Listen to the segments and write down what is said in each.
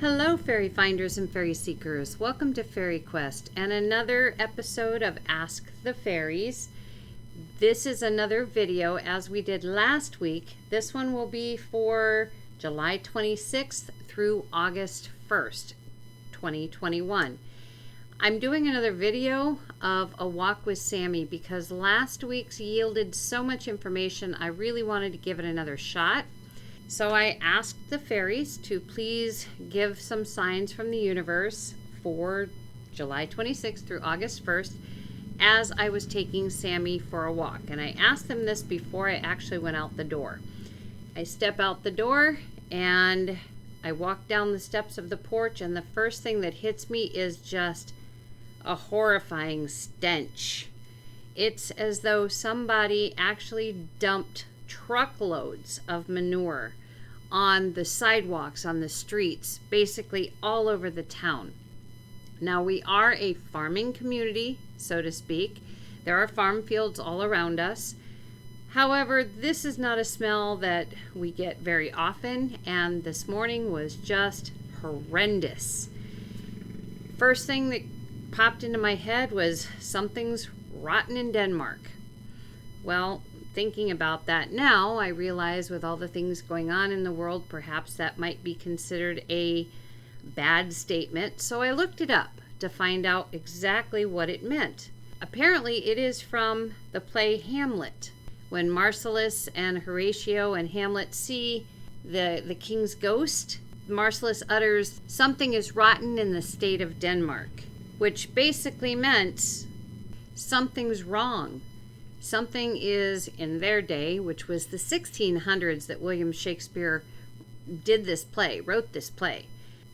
Hello, fairy finders and fairy seekers. Welcome to FaerieQuest and another episode of Ask the Faeries. This is another video as we did last week. This one will be for July 26th through August 1st, 2021. I'm doing another video of a walk with Sammy because last week's yielded so much information. I really wanted to give it another shot. So I asked the fairies to please give some signs from the universe for July 26th through August 1st as I was taking Sammy for a walk. And I asked them this before I actually went out the door. I step out the door and I walk down the steps of the porch, and the first thing that hits me is just a horrifying stench. It's as though somebody actually dumped truckloads of manure on the sidewalks, on the streets, basically all over the town. Now, we are a farming community, so to speak. There are farm fields all around us. However, this is not a smell that we get very often, and this morning was just horrendous. First thing that popped into my head was something's rotten in Denmark. Well, thinking about that now, I realize with all the things going on in the world, perhaps that might be considered a bad statement. So I looked it up to find out exactly what it meant. Apparently, it is from the play Hamlet. When Marcellus and Horatio and Hamlet see the king's ghost, Marcellus utters, "Something is rotten in the state of Denmark," which basically meant something's wrong. Something is, in their day, which was the 1600s that William Shakespeare wrote this play,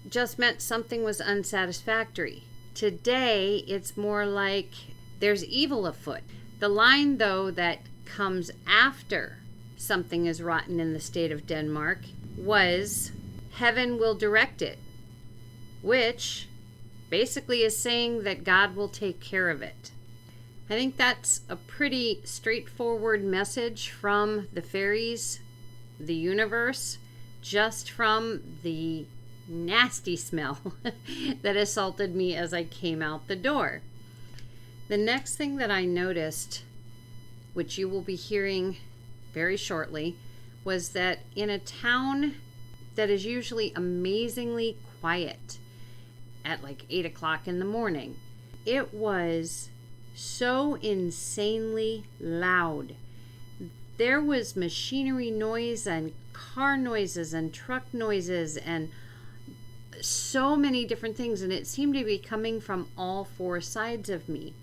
just meant something was unsatisfactory. Today, it's more like there's evil afoot. The line, though, that comes after "something is rotten in the state of Denmark" was "heaven will direct it," which basically is saying that God will take care of it. I think that's a pretty straightforward message from the fairies, the universe, just from the nasty smell that assaulted me as I came out the door. The next thing that I noticed, which you will be hearing very shortly, was that in a town that is usually amazingly quiet at like 8 o'clock in the morning, it was so insanely loud. There was machinery noise and car noises and truck noises and so many different things, and it seemed to be coming from all four sides of me.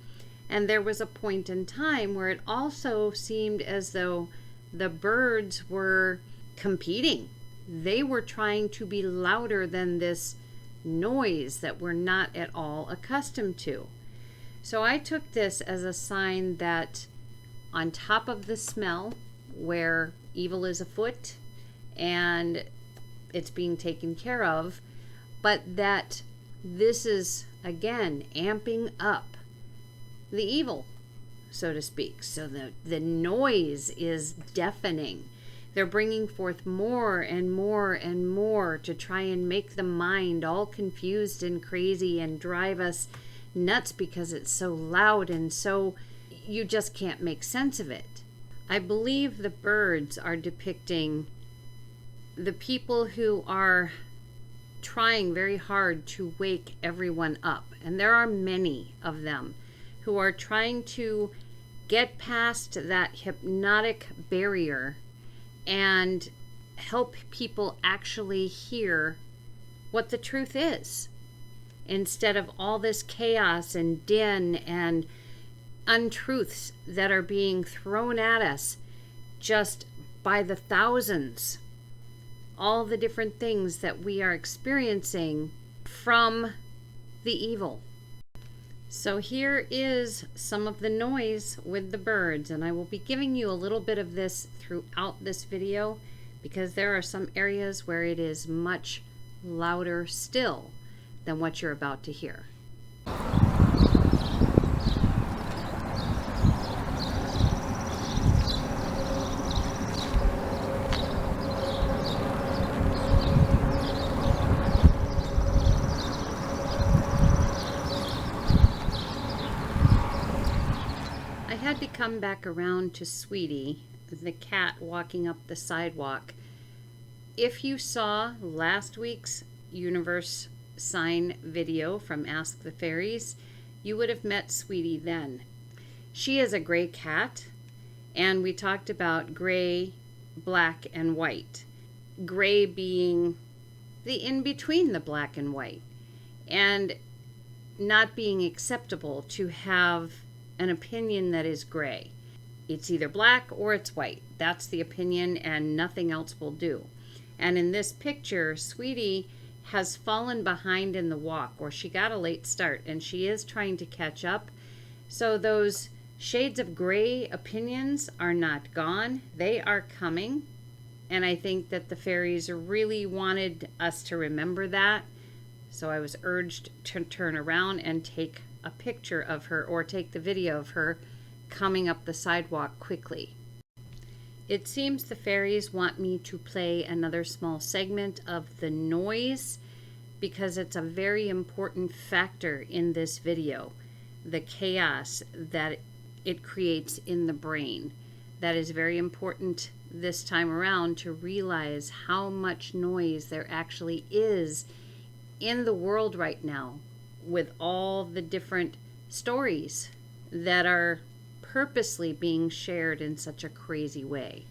And there was a point in time where it also seemed as though the birds were competing. They were trying to be louder than this noise that we're not at all accustomed to. So I took this as a sign that on top of the smell, where evil is afoot and it's being taken care of, but that this is, again, amping up the evil, so to speak. So the noise is deafening. They're bringing forth more and more and more to try and make the mind all confused and crazy and drive us nuts because it's so loud and so you just can't make sense of it. I believe the birds are depicting the people who are trying very hard to wake everyone up, and there are many of them who are trying to get past that hypnotic barrier and help people actually hear what the truth is, instead of all this chaos and din and untruths that are being thrown at us just by the thousands. All the different things that we are experiencing from the evil. So here is some of the noise with the birds, and I will be giving you a little bit of this throughout this video because there are some areas where it is much louder still than what you're about to hear. had to come back around to Sweetie, the cat walking up the sidewalk. If you saw last week's universe sign video from Ask the Faeries, you would have met Sweetie then. She is a gray cat, and we talked about gray, black, and white. Gray being the in-between the black and white, and not being acceptable to have an opinion that is gray. It's either black or it's white. That's the opinion, and nothing else will do. And in this picture, Sweetie has fallen behind in the walk, or she got a late start, and she is trying to catch up. So those shades of gray opinions are not gone. They are coming. And I think that the fairies really wanted us to remember that. So I was urged to turn around and take a picture of her, or take the video of her coming up the sidewalk quickly. It seems the fairies want me to play another small segment of the noise because it's a very important factor in this video. The chaos that it creates in the brain. That is very important this time around, to realize how much noise there actually is in the world right now, with all the different stories that are purposely being shared in such a crazy way.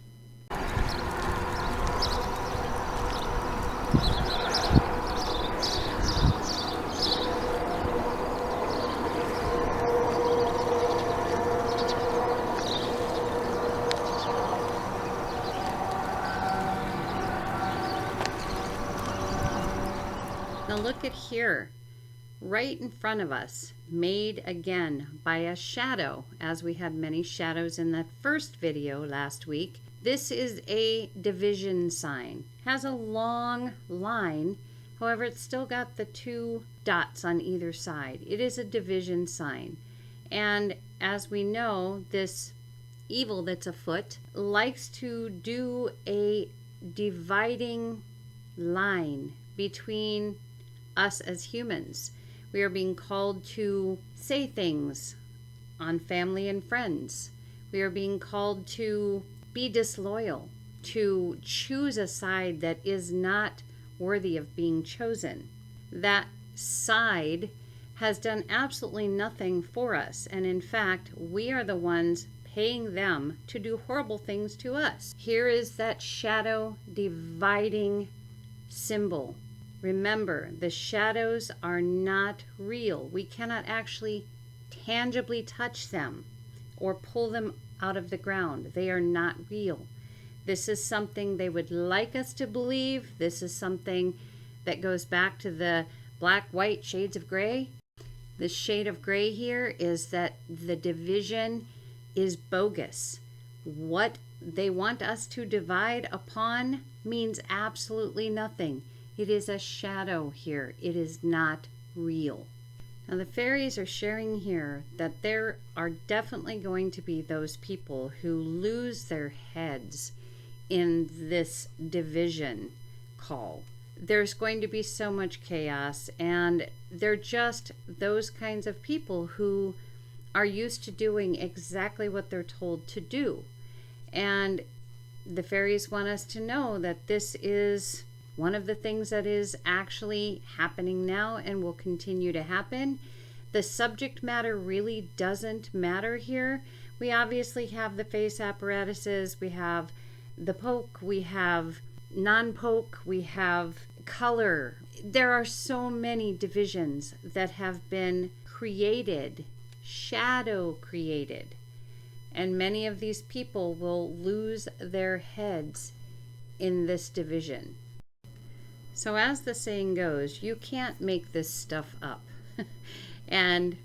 Now look at here, right in front of us, made again by a shadow, as we had many shadows in that first video last week. This is a division sign. Has a long line, however it's still got the two dots on either side. It is a division sign. And as we know, this evil that's afoot likes to do a dividing line between us as humans. We are being called to say things on family and friends. We are being called to be disloyal, to choose a side that is not worthy of being chosen. That side has done absolutely nothing for us, and in fact, we are the ones paying them to do horrible things to us. Here is that shadow dividing symbol. Remember, the shadows are not real. We cannot actually tangibly touch them or pull them out of the ground. They are not real. This is something they would like us to believe. This is something that goes back to the black, white shades of gray. The shade of gray here is that the division is bogus. What they want us to divide upon means absolutely nothing. It is a shadow here. It is not real. Now the fairies are sharing here that there are definitely going to be those people who lose their heads in this division call. There's going to be so much chaos, and they're just those kinds of people who are used to doing exactly what they're told to do. And the fairies want us to know that this is one of the things that is actually happening now and will continue to happen. The subject matter really doesn't matter here. We obviously have the face apparatuses, we have the poke, we have non-poke, we have color. There are so many divisions that have been created, shadow created, and many of these people will lose their heads in this division. So as the saying goes, you can't make this stuff up. And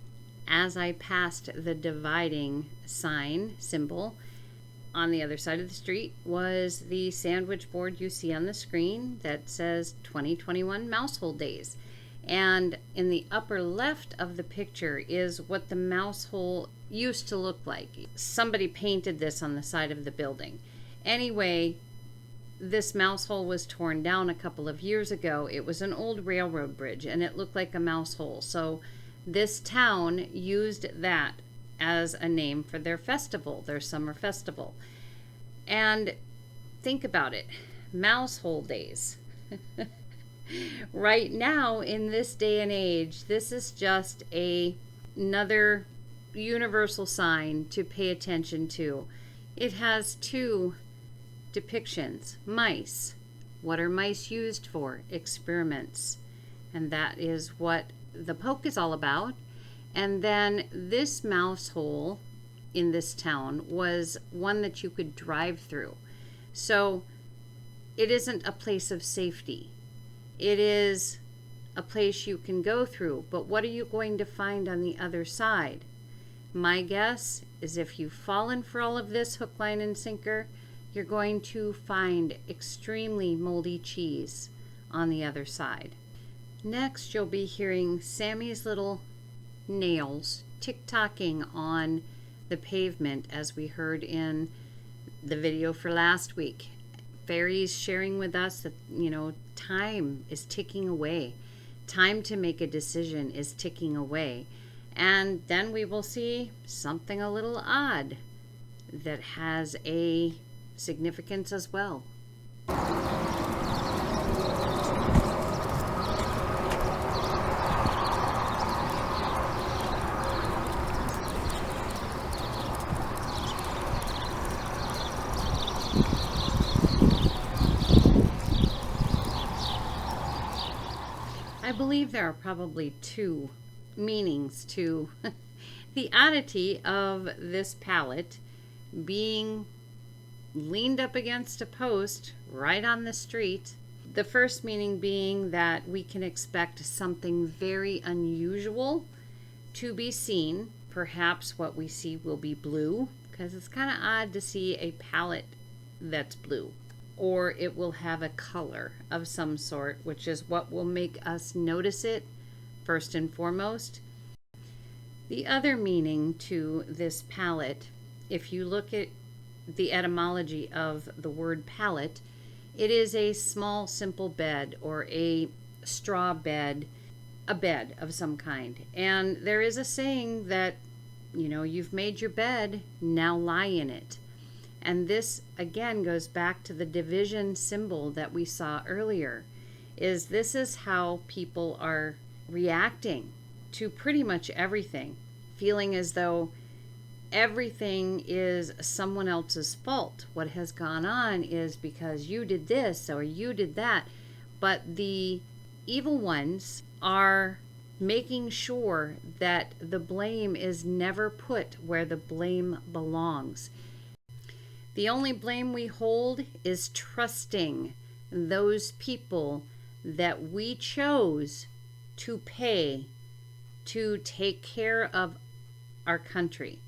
as I passed the dividing sign symbol, on the other side of the street was the sandwich board you see on the screen that says 2021 Mousehole Days. And in the upper left of the picture is what the mousehole used to look like. Somebody painted this on the side of the building. Anyway, this mouse hole was torn down a couple of years ago. It was an old railroad bridge and it looked like a mouse hole. So this town used that as a name for their festival, their summer festival. And think about it, mouse hole days. Right now, in this day and age, this is just another universal sign to pay attention to. It has two depictions. Mice. What are mice used for? Experiments. And that is what the poke is all about. And then this mouse hole in this town was one that you could drive through. So it isn't a place of safety. It is a place you can go through. But what are you going to find on the other side? My guess is if you've fallen for all of this hook, line, and sinker, you're going to find extremely moldy cheese on the other side. Next, you'll be hearing Sammy's little nails tick-tocking on the pavement, as we heard in the video for last week. Fairies sharing with us that, time is ticking away. Time to make a decision is ticking away. And then we will see something a little odd that has a significance as well. I believe there are probably two meanings to the oddity of this palette being leaned up against a post right on the street. The first meaning being that we can expect something very unusual to be seen. Perhaps what we see will be blue, because it's kind of odd to see a palette that's blue. Or it will have a color of some sort, which is what will make us notice it first and foremost. The other meaning to this palette, if you look at the etymology of the word pallet, it is a small, simple bed or a straw bed, a bed of some kind. And there is a saying that, you've made your bed, now lie in it. And this, again, goes back to the division symbol that we saw earlier, this is how people are reacting to pretty much everything, feeling as though everything is someone else's fault. What has gone on is because you did this or you did that. But the evil ones are making sure that the blame is never put where the blame belongs. The only blame we hold is trusting those people that we chose to pay to take care of our country.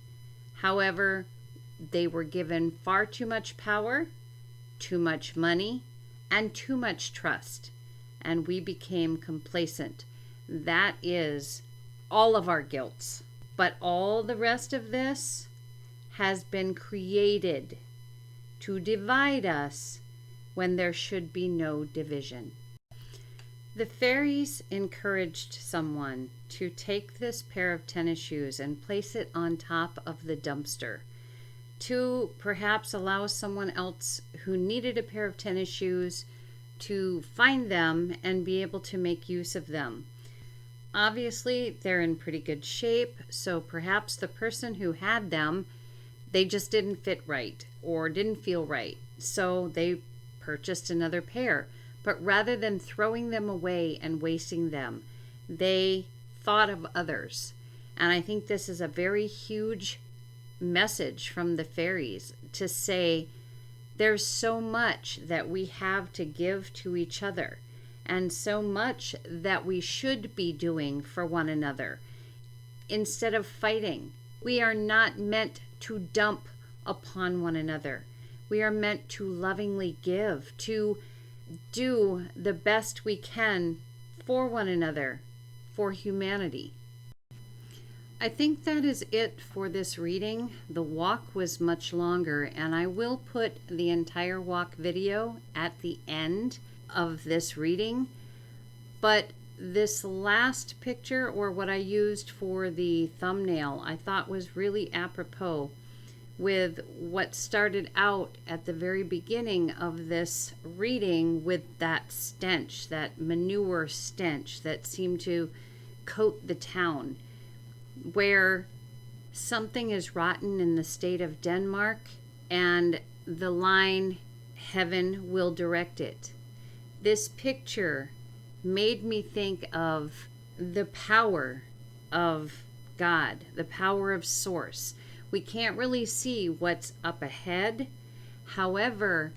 However, they were given far too much power, too much money, and too much trust, and we became complacent. That is all of our guilt. But all the rest of this has been created to divide us when there should be no division. The fairies encouraged someone to take this pair of tennis shoes and place it on top of the dumpster to perhaps allow someone else who needed a pair of tennis shoes to find them and be able to make use of them. Obviously, they're in pretty good shape, so perhaps the person who had them, they just didn't fit right or didn't feel right, so they purchased another pair. But rather than throwing them away and wasting them, they thought of others. And I think this is a very huge message from the fairies to say there's so much that we have to give to each other and so much that we should be doing for one another instead of fighting. We are not meant to dump upon one another. We are meant to lovingly give, to do the best we can for one another, for humanity. I think that is it for this reading. The walk was much longer, and I will put the entire walk video at the end of this reading. But this last picture, or what I used for the thumbnail, I thought was really apropos with what started out at the very beginning of this reading with that stench, that manure stench that seemed to coat the town, where something is rotten in the state of Denmark and the line, "Heaven will direct it." This picture made me think of the power of God, the power of Source. We can't really see what's up ahead. However,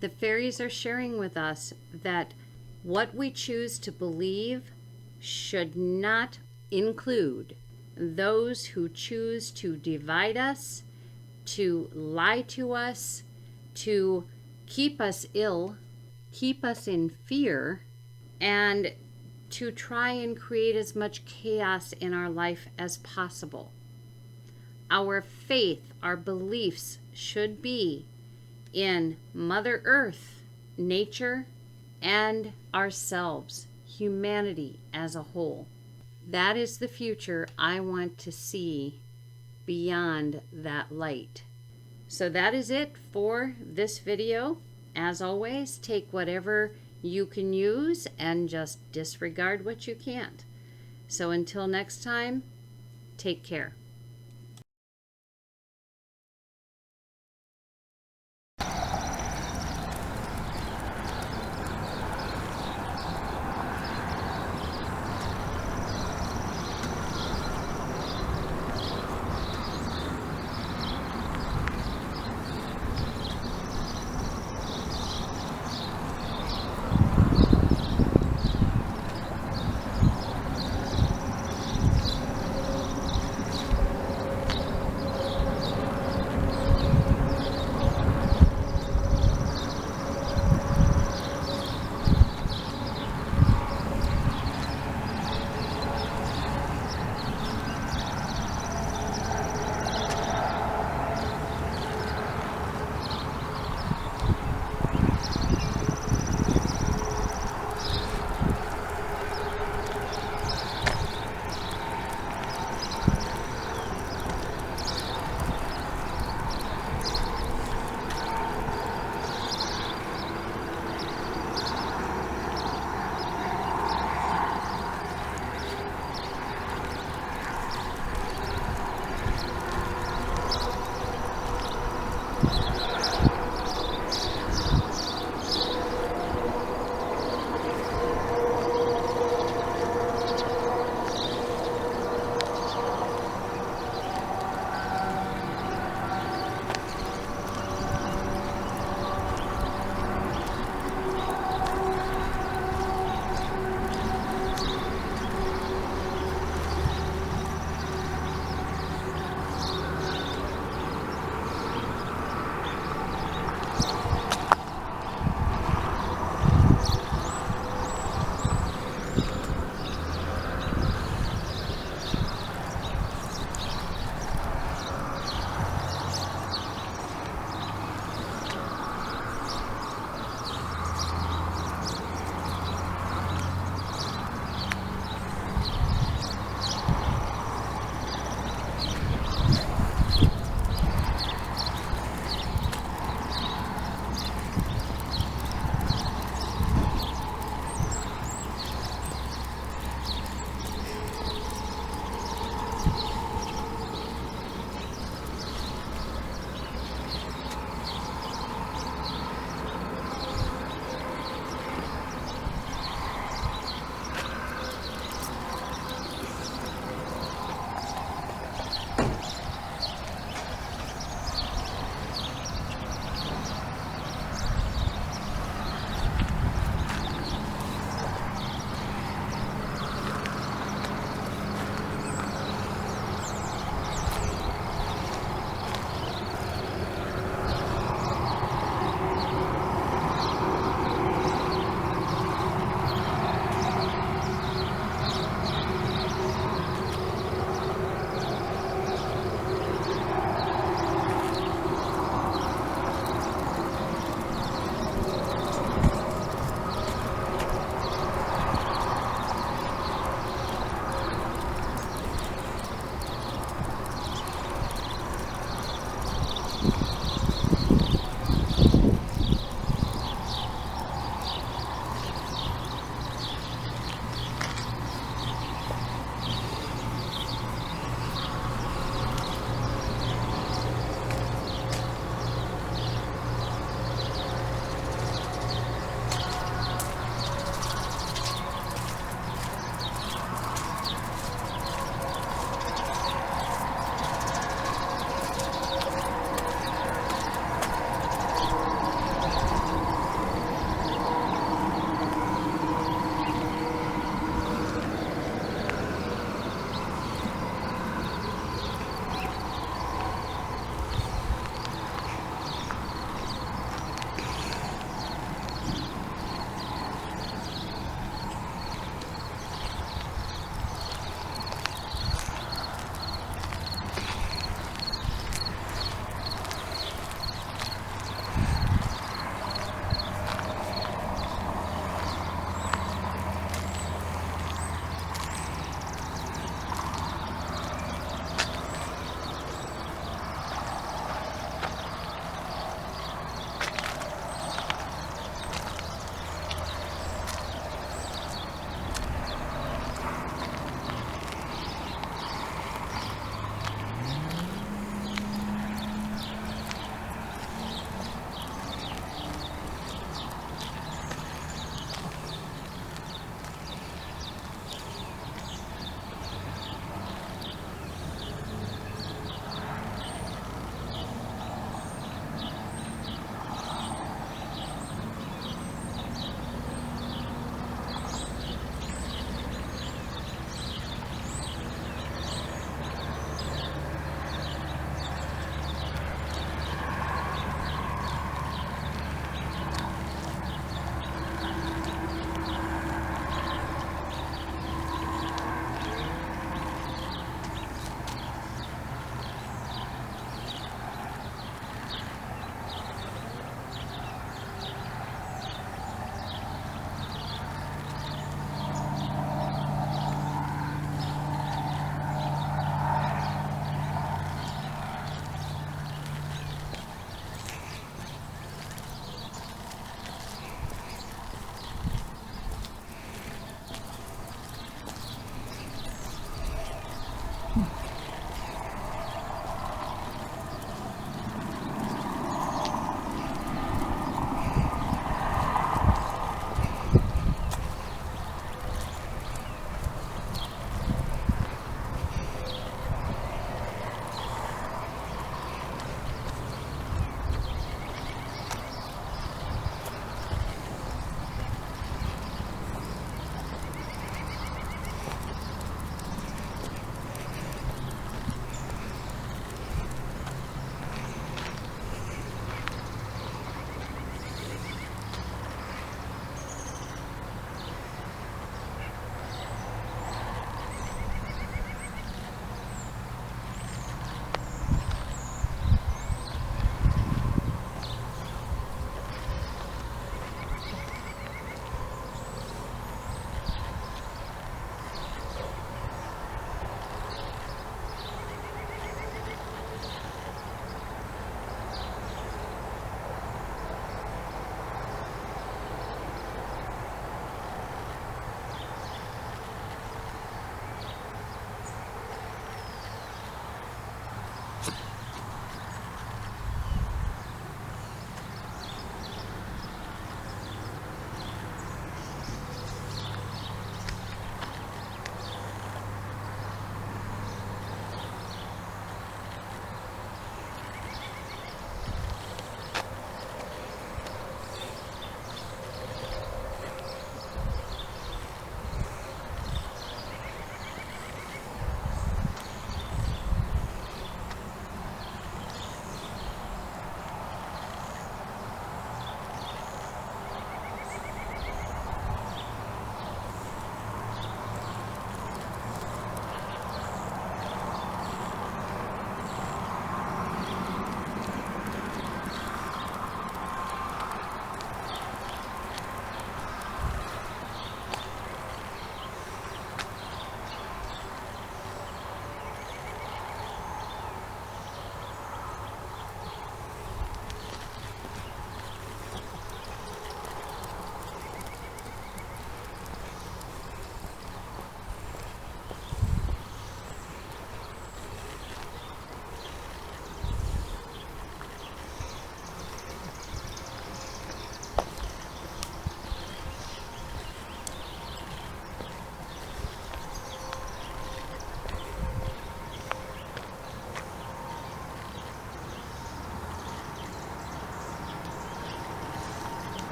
the fairies are sharing with us that what we choose to believe should not include those who choose to divide us, to lie to us, to keep us ill, keep us in fear, and to try and create as much chaos in our life as possible. Our faith, our beliefs should be in Mother Earth, nature, and ourselves, humanity as a whole. That is the future I want to see beyond that light. So that is it for this video. As always, take whatever you can use and just disregard what you can't. So until next time, take care.